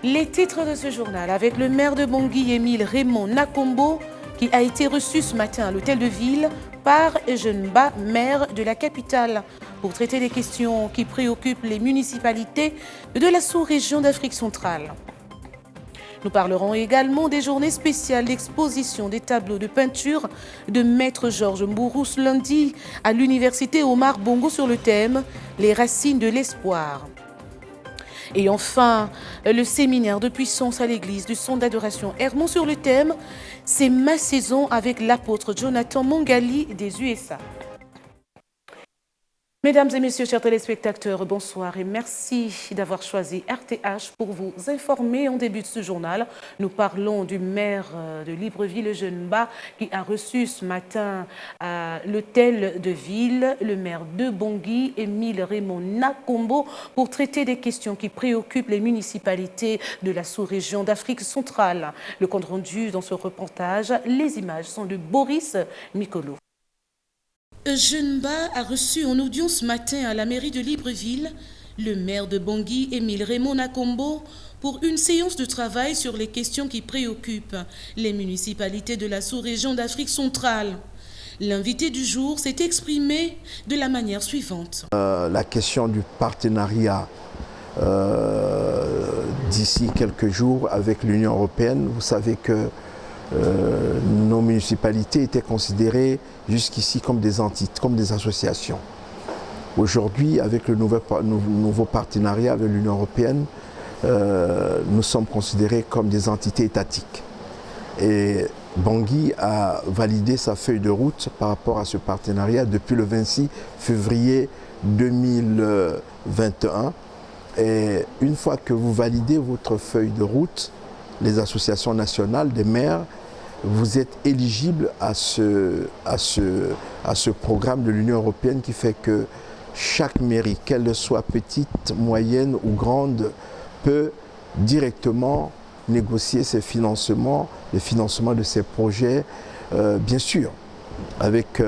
Les titres de ce journal avec le maire de Bangui, Émile Raymond Nakombo, qui a été reçu ce matin à l'hôtel de ville par Eugène Ba, maire de la capitale, pour traiter des questions qui préoccupent les municipalités de la sous-région d'Afrique centrale. Nous parlerons également des journées spéciales d'exposition des tableaux de peinture de Maître Georges Mbourouss lundi à l'université Omar Bongo sur le thème « Les racines de l'espoir ». Et enfin, le séminaire de puissance à l'église du centre d'adoration Hermon sur le thème « C'est ma saison » avec l'apôtre Jonathan Mongali des USA. Mesdames et messieurs, chers téléspectateurs, bonsoir et merci d'avoir choisi RTH pour vous informer. En début de ce journal, nous parlons du maire de Libreville, Eugène Ba, qui a reçu ce matin à l'hôtel de ville le maire de Bangui, Émile Raymond Nakombo, pour traiter des questions qui préoccupent les municipalités de la sous-région d'Afrique centrale. Le compte rendu dans ce reportage, les images sont de Boris Mikolo. Eugène Ba a reçu en audience ce matin à la mairie de Libreville le maire de Bangui, Émile Raymond Nakombo, pour une séance de travail sur les questions qui préoccupent les municipalités de la sous-région d'Afrique centrale. L'invité du jour s'est exprimé de la manière suivante. La question du partenariat d'ici quelques jours avec l'Union européenne, vous savez que nos municipalités étaient considérées jusqu'ici comme des entités, comme des associations. Aujourd'hui, avec le nouveau partenariat avec l'Union européenne, nous sommes considérés comme des entités étatiques. Et Bangui a validé sa feuille de route par rapport à ce partenariat depuis le 26 février 2021. Et une fois que vous validez votre feuille de route, les associations nationales des maires, vous êtes éligible à ce programme de l'Union européenne qui fait que chaque mairie, qu'elle soit petite, moyenne ou grande, peut directement négocier ses financements, les financements de ses projets, bien sûr, avec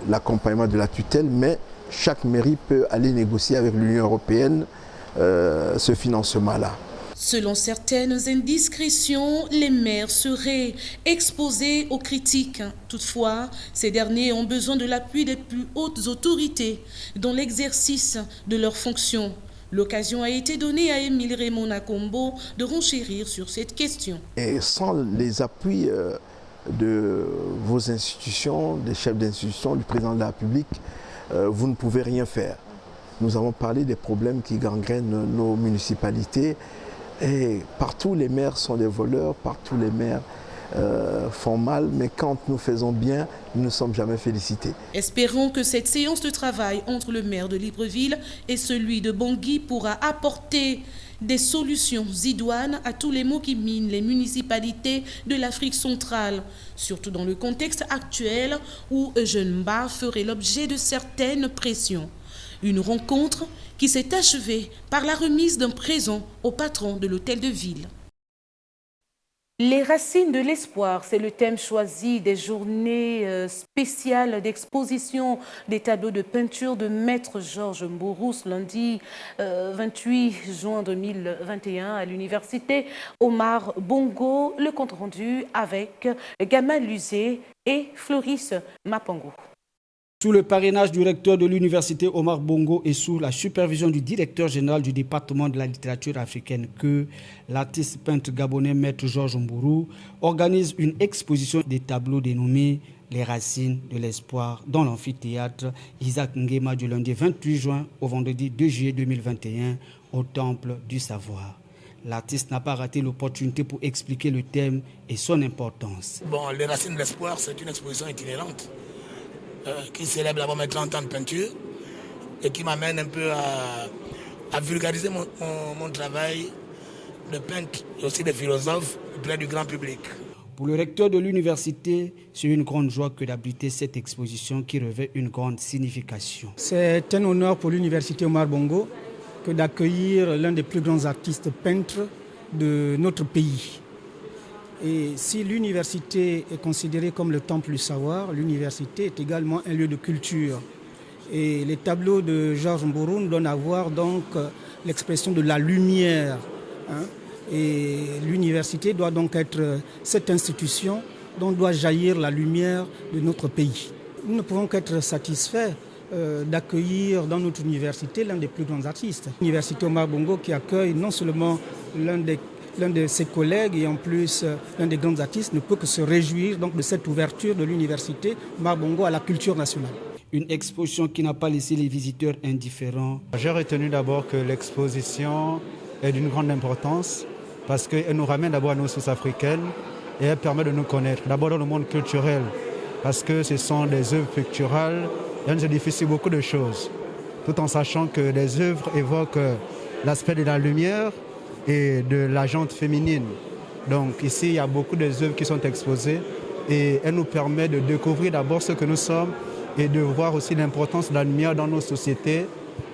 l'accompagnement de la tutelle, mais chaque mairie peut aller négocier avec l'Union européenne ce financement-là. Selon certaines indiscrétions, les maires seraient exposés aux critiques. Toutefois, ces derniers ont besoin de l'appui des plus hautes autorités dans l'exercice de leurs fonctions. L'occasion a été donnée à Émile Raymond Nakombo de renchérir sur cette question. Et sans les appuis de vos institutions, des chefs d'institution, du président de la République, vous ne pouvez rien faire. Nous avons parlé des problèmes qui gangrènent nos municipalités. Et partout les maires sont des voleurs, partout les maires font mal, mais quand nous faisons bien, nous ne sommes jamais félicités. Espérons que cette séance de travail entre le maire de Libreville et celui de Bangui pourra apporter des solutions idoines à tous les maux qui minent les municipalités de l'Afrique centrale, surtout dans le contexte actuel où Eugène Ba ferait l'objet de certaines pressions. Une rencontre qui s'est achevée par la remise d'un présent au patron de l'hôtel de ville. Les racines de l'espoir, c'est le thème choisi des journées spéciales d'exposition des tableaux de peinture de Maître Georges Mbourouss lundi 28 juin 2021 à l'université Omar Bongo. Le compte rendu avec Gamal Luzé et Floris Mapango. Sous le parrainage du recteur de l'université Omar Bongo et sous la supervision du directeur général du département de la littérature africaine que l'artiste peintre gabonais Maître Georges Mbourouss organise une exposition des tableaux dénommés « Les racines de l'espoir » dans l'amphithéâtre Isaac Nguema du lundi 28 juin au vendredi 2 juillet 2021 au Temple du Savoir. L'artiste n'a pas raté l'opportunité pour expliquer le thème et son importance. Bon, les racines de l'espoir, c'est une exposition itinérante qui célèbre d'abord mes 30 ans de peinture et qui m'amène un peu à vulgariser mon travail de peintre et aussi de philosophe auprès du grand public. Pour le recteur de l'université, c'est une grande joie que d'abriter cette exposition qui revêt une grande signification. C'est un honneur pour l'université Omar Bongo que d'accueillir l'un des plus grands artistes peintres de notre pays. Et si l'université est considérée comme le temple du savoir, l'université est également un lieu de culture. Et les tableaux de Georges Mbourouss donnent à voir donc l'expression de la lumière, Et l'université doit donc être cette institution dont doit jaillir la lumière de notre pays. Nous ne pouvons qu'être satisfaits d'accueillir dans notre université l'un des plus grands artistes. L'université Omar Bongo qui accueille non seulement l'un de ses collègues et en plus l'un des grands artistes ne peut que se réjouir donc de cette ouverture de l'université Omar Bongo à la culture nationale. Une exposition qui n'a pas laissé les visiteurs indifférents. J'ai retenu d'abord que l'exposition est d'une grande importance parce qu'elle nous ramène d'abord à nos sources africaines et elle permet de nous connaître. D'abord dans le monde culturel parce que ce sont des œuvres picturales. Elle nous édifie beaucoup de choses, tout en sachant que les œuvres évoquent l'aspect de la lumière et de la jante féminine. Donc ici, il y a beaucoup d'œuvres qui sont exposées et elle nous permet de découvrir d'abord ce que nous sommes et de voir aussi l'importance de la lumière dans nos sociétés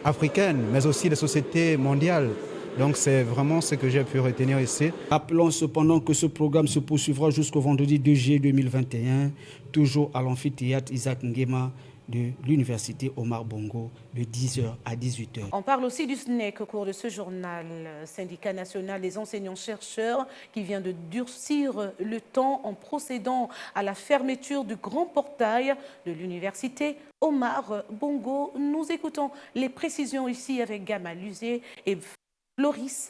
africaines, mais aussi les sociétés mondiales. Donc c'est vraiment ce que j'ai pu retenir ici. Rappelons cependant que ce programme se poursuivra jusqu'au vendredi 2 juillet 2021, toujours à l'amphithéâtre Isaac Nguema de l'université Omar Bongo de 10h à 18h. On parle aussi du SNEC au cours de ce journal, syndicat national des enseignants-chercheurs qui vient de durcir le temps en procédant à la fermeture du grand portail de l'université Omar Bongo. Nous écoutons les précisions ici avec Gama Luzé et Floris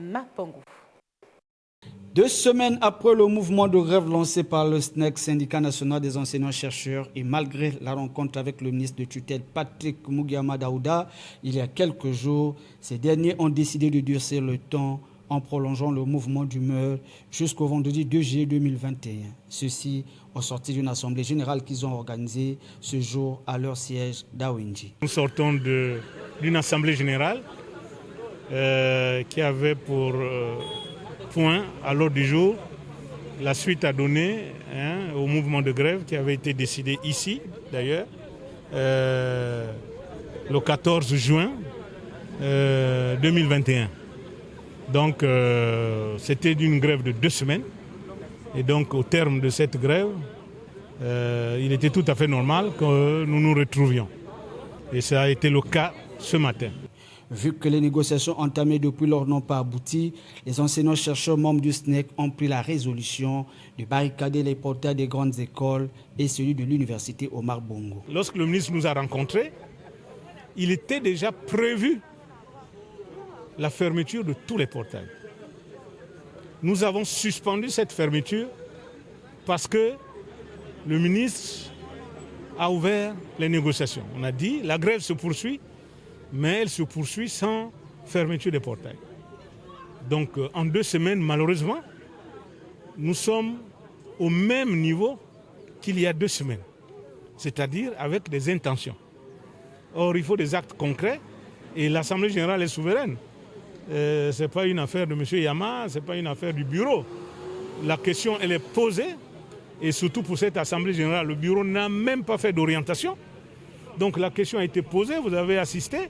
Mapango. 2 semaines après le mouvement de grève lancé par le SNEC, syndicat national des enseignants-chercheurs, et malgré la rencontre avec le ministre de tutelle Patrick Mugiama Daouda, il y a quelques jours, ces derniers ont décidé de durcir le temps en prolongeant le mouvement d'humeur jusqu'au vendredi 2 juillet 2021. Ceci au sorti d'une assemblée générale qu'ils ont organisée ce jour à leur siège d'Awinji. Nous sortons d'une assemblée générale qui avait pour point à l'ordre du jour la suite à donner au mouvement de grève qui avait été décidé ici d'ailleurs le 14 juin 2021. Donc c'était une grève de 2 semaines et donc au terme de cette grève il était tout à fait normal que nous nous retrouvions et ça a été le cas ce matin. Vu que les négociations entamées depuis lors n'ont pas abouti, les enseignants-chercheurs membres du SNEC ont pris la résolution de barricader les portails des grandes écoles et celui de l'université Omar Bongo. Lorsque le ministre nous a rencontrés, il était déjà prévu la fermeture de tous les portails. Nous avons suspendu cette fermeture parce que le ministre a ouvert les négociations. On a dit la grève se poursuit, mais elle se poursuit sans fermeture des portails. Donc en 2 semaines, malheureusement, nous sommes au même niveau qu'il y a 2 semaines, c'est-à-dire avec des intentions. Or, il faut des actes concrets et l'Assemblée générale est souveraine. Ce n'est pas une affaire de M. Yama, ce n'est pas une affaire du bureau. La question, elle est posée et surtout pour cette Assemblée générale, le bureau n'a même pas fait d'orientation. Donc la question a été posée, vous avez assisté,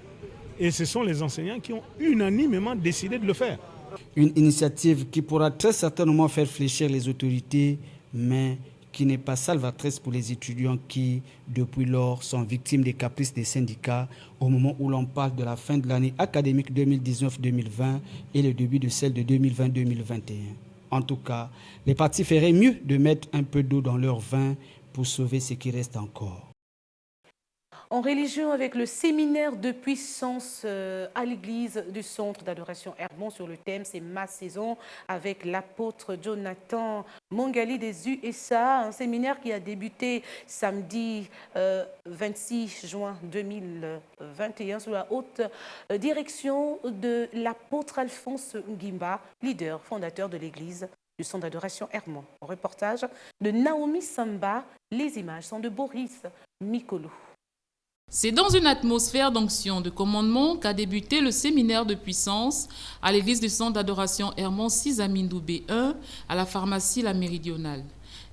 et ce sont les enseignants qui ont unanimement décidé de le faire. Une initiative qui pourra très certainement faire fléchir les autorités, mais qui n'est pas salvatrice pour les étudiants qui, depuis lors, sont victimes des caprices des syndicats au moment où l'on parle de la fin de l'année académique 2019-2020 et le début de celle de 2020-2021. En tout cas, les partis feraient mieux de mettre un peu d'eau dans leur vin pour sauver ce qui reste encore. En religion, avec le séminaire de puissance à l'église du centre d'adoration Hermon sur le thème c'est ma saison avec l'apôtre Jonathan Mongali des USA, un séminaire qui a débuté samedi 26 juin 2021 sous la haute direction de l'apôtre Alphonse Ngimba, leader fondateur de l'église du centre d'adoration Hermon. Reportage de Naomi Samba, les images sont de Boris Mikolo. C'est dans une atmosphère d'onction de commandement qu'a débuté le séminaire de puissance à l'église du centre d'adoration Hermon 6 à Mindoubé 1 à la pharmacie La Méridionale.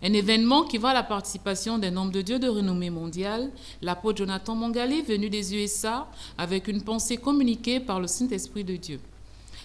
Un événement qui voit la participation d'un homme de Dieu de renommée mondiale, l'apôtre Jonathan Mongali venu des USA avec une pensée communiquée par le Saint-Esprit de Dieu.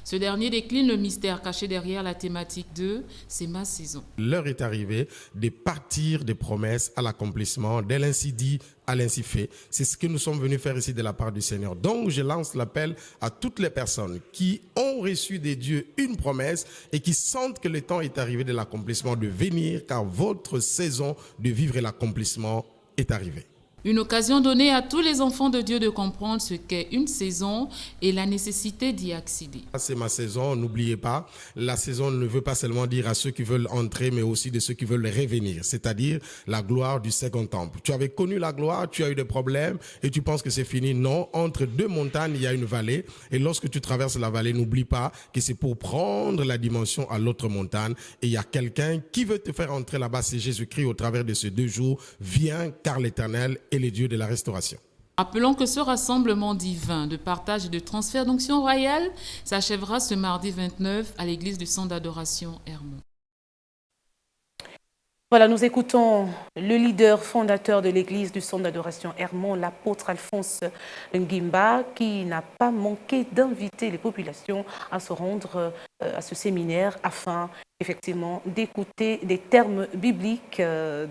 Ce dernier décline le mystère caché derrière la thématique de « C'est ma saison ». L'heure est arrivée de partir des promesses à l'accomplissement, de l'ainsi dit à l'ainsi fait. C'est ce que nous sommes venus faire ici de la part du Seigneur. Donc je lance l'appel à toutes les personnes qui ont reçu de Dieu une promesse et qui sentent que le temps est arrivé de l'accomplissement de venir, car votre saison de vivre l'accomplissement est arrivée. Une occasion donnée à tous les enfants de Dieu de comprendre ce qu'est une saison et la nécessité d'y accéder. C'est ma saison, n'oubliez pas, la saison ne veut pas seulement dire à ceux qui veulent entrer, mais aussi de ceux qui veulent revenir, c'est-à-dire la gloire du second temple. Tu avais connu la gloire, tu as eu des problèmes et tu penses que c'est fini. Non, entre deux montagnes, il y a une vallée et lorsque tu traverses la vallée, n'oublie pas que c'est pour prendre la dimension à l'autre montagne et il y a quelqu'un qui veut te faire entrer là-bas, c'est Jésus-Christ au travers de ces 2 jours. Viens, car l'Éternel et les dieux de la restauration. Rappelons que ce rassemblement divin de partage et de transfert d'onction royale s'achèvera ce mardi 29 à l'église du Centre d'adoration Hermon. Voilà, nous écoutons le leader fondateur de l'église du Centre d'adoration Hermon, l'apôtre Alphonse Ngimba, qui n'a pas manqué d'inviter les populations à se rendre à ce séminaire afin effectivement d'écouter des termes bibliques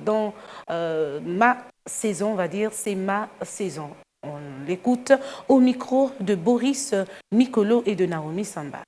dans ma saison, on va dire, c'est ma saison. On l'écoute au micro de Boris Mikolo et de Naomi Samba.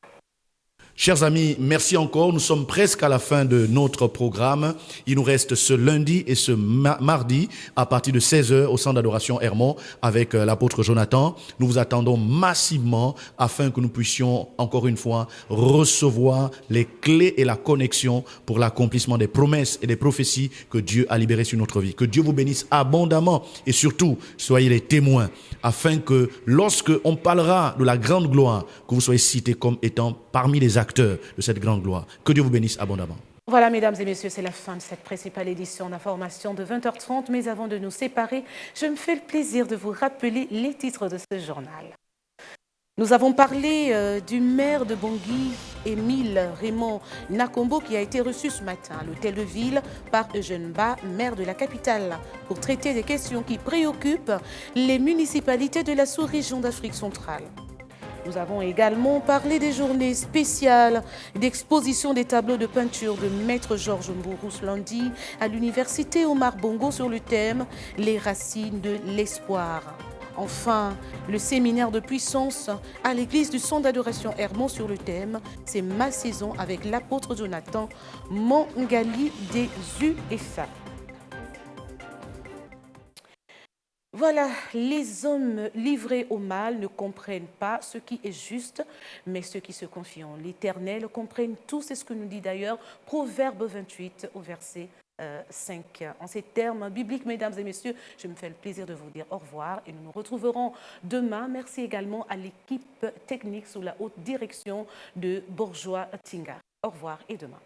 Chers amis, merci encore. Nous sommes presque à la fin de notre programme. Il nous reste ce lundi et ce mardi à partir de 16h au centre d'adoration Hermon avec l'apôtre Jonathan. Nous vous attendons massivement afin que nous puissions encore une fois recevoir les clés et la connexion pour l'accomplissement des promesses et des prophéties que Dieu a libérées sur notre vie. Que Dieu vous bénisse abondamment et surtout, soyez les témoins afin que lorsque on parlera de la grande gloire, que vous soyez cités comme étant parmi les acteurs de cette grande gloire. Que Dieu vous bénisse abondamment. Voilà, mesdames et messieurs, c'est la fin de cette principale édition d'information de 20h30. Mais avant de nous séparer, je me fais le plaisir de vous rappeler les titres de ce journal. Nous avons parlé du maire de Bangui, Émile Raymond Nakombo, qui a été reçu ce matin à l'hôtel de ville par Eugène Ba, maire de la capitale, pour traiter des questions qui préoccupent les municipalités de la sous-région d'Afrique centrale. Nous avons également parlé des journées spéciales d'exposition des tableaux de peinture de Maître Georges Mbourou lundi à l'université Omar Bongo sur le thème « Les racines de l'espoir ». Enfin, le séminaire de puissance à l'église du Centre d'adoration Hermon sur le thème « C'est ma saison » avec l'apôtre Jonathan Mangali des USA. Voilà, les hommes livrés au mal ne comprennent pas ce qui est juste, mais ceux qui se confient en l'Éternel comprennent tout. C'est ce que nous dit d'ailleurs Proverbe 28 au verset 5. En ces termes bibliques, mesdames et messieurs, je me fais le plaisir de vous dire au revoir et nous nous retrouverons demain. Merci également à l'équipe technique sous la haute direction de Bourgeois Tinga. Au revoir et demain.